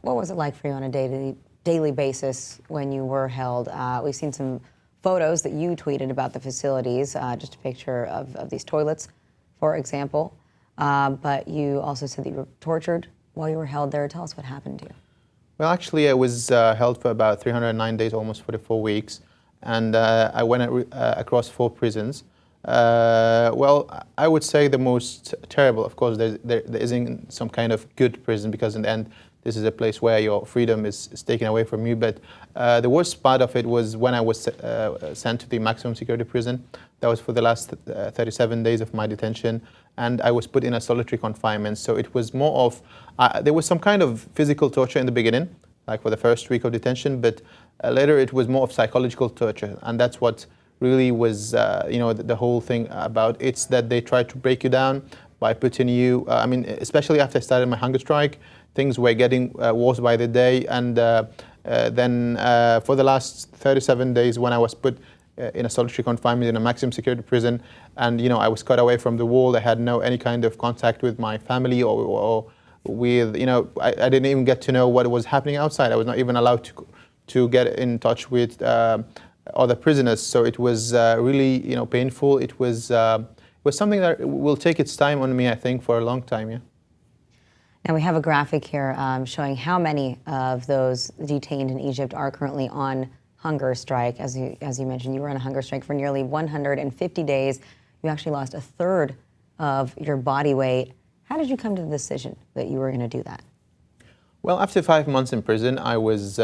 what was it like for you on a daily basis when you were held? We've seen some photos that you tweeted about the facilities, just a picture of these toilets, for example. But you also said that you were tortured while you were held there. Tell us what happened to you. Well, actually, I was held for about 309 days, almost 44 weeks. And I went across 4 prisons. Well, I would say the most terrible, of course, there isn't some kind of good prison, because in the end, this is a place where your freedom is taken away from you. But the worst part of it was when I was sent to the maximum security prison. That was for the last 37 days of my detention. And I was put in a solitary confinement. So it was more of, there was some kind of physical torture in the beginning, like for the first week of detention, but later it was more of psychological torture. And that's what really was, the whole thing about. It's that they tried to break you down by putting you, especially after I started my hunger strike, things were getting worse by the day. And then for the last 37 days when I was put in a solitary confinement in a maximum security prison, and I was cut away from the world. I had no any kind of contact with my family or with, I didn't even get to know what was happening outside. I was not even allowed to get in touch with other prisoners. So it was really, painful. It was something that will take its time on me, I think, for a long time. Yeah. Now we have a graphic here showing how many of those detained in Egypt are currently on hunger strike. As you mentioned, you were on a hunger strike for nearly 150 days. You actually lost a third of your body weight. How did you come to the decision that you were going to do that? Well, after 5 months in prison, I was,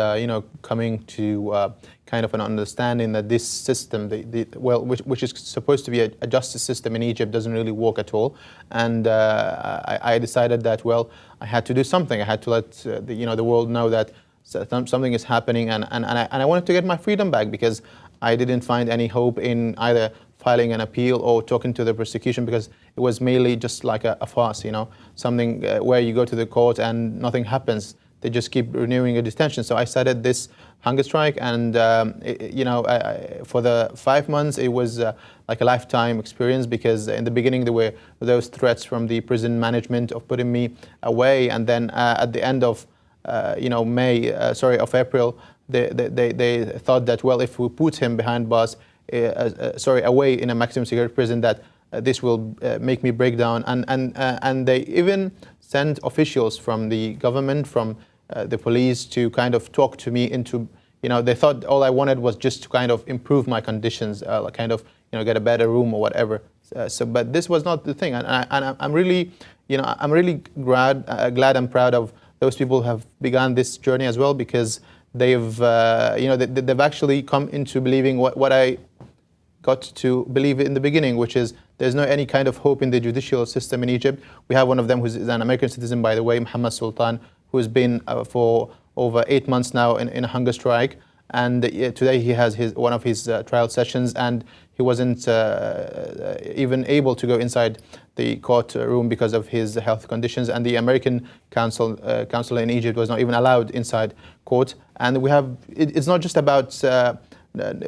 coming to kind of an understanding that this system, which is supposed to be a justice system in Egypt, doesn't really work at all. And I decided that, well, I had to do something. I had to let the world know that something is happening, and I wanted to get my freedom back, because I didn't find any hope in either filing an appeal or talking to the prosecution, because it was mainly just like a farce, something where you go to the court and nothing happens. They just keep renewing your detention. So I started this hunger strike, and for the 5 months it was like a lifetime experience, because in the beginning there were those threats from the prison management of putting me away, and then at the end of April, they thought that, well, if we put him behind bars, away in a maximum security prison, that this will make me break down. And they even sent officials from the government, from the police, to kind of talk to me into, they thought all I wanted was just to kind of improve my conditions, get a better room or whatever. But this was not the thing. And I'm really, I'm really glad and proud of those people who have begun this journey as well, because they've, they've actually come into believing what I got to believe in the beginning, which is there's no any kind of hope in the judicial system in Egypt. We have one of them who's an American citizen, by the way, Mohammed Sultan, who's been for over 8 months now in a hunger strike. And today he has one of his trial sessions, and he wasn't even able to go inside the court room because of his health conditions. And the American consul in Egypt was not even allowed inside court. And we have, it's not just about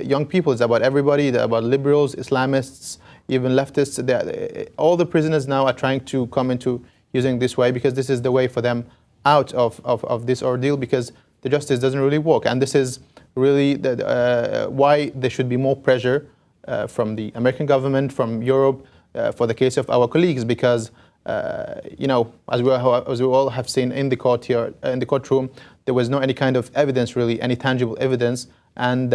young people, it's about everybody, about liberals, Islamists, even leftists. All the prisoners now are trying to come into using this way, because this is the way for them out of this ordeal, because the justice doesn't really work. And this is really why there should be more pressure from the American government, from Europe, for the case of our colleagues, because as we all have seen in the court here, in the courtroom, there was no any kind of evidence, really, any tangible evidence. And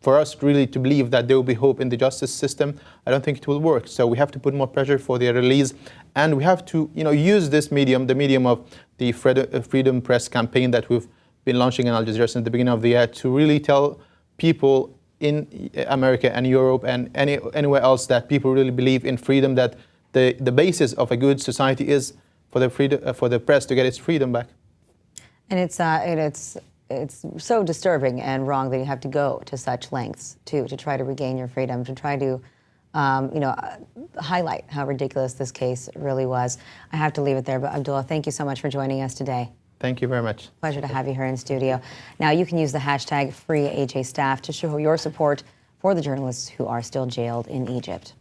for us really to believe that there will be hope in the justice system, I don't think it will work. So we have to put more pressure for their release, and we have to use this medium, the medium of the Freedom Press campaign that we've been launching in Al Jazeera since the beginning of the year, to really tell people in America and Europe and anywhere else that people really believe in freedom, that the basis of a good society is for the press to get its freedom back. And it's so disturbing and wrong that you have to go to such lengths to try to regain your freedom, to try to highlight how ridiculous this case really was. I have to leave it there, but Abdullah, thank you so much for joining us today. Thank you very much. Pleasure to have you here in studio. Now you can use the hashtag FreeAJStaff to show your support for the journalists who are still jailed in Egypt.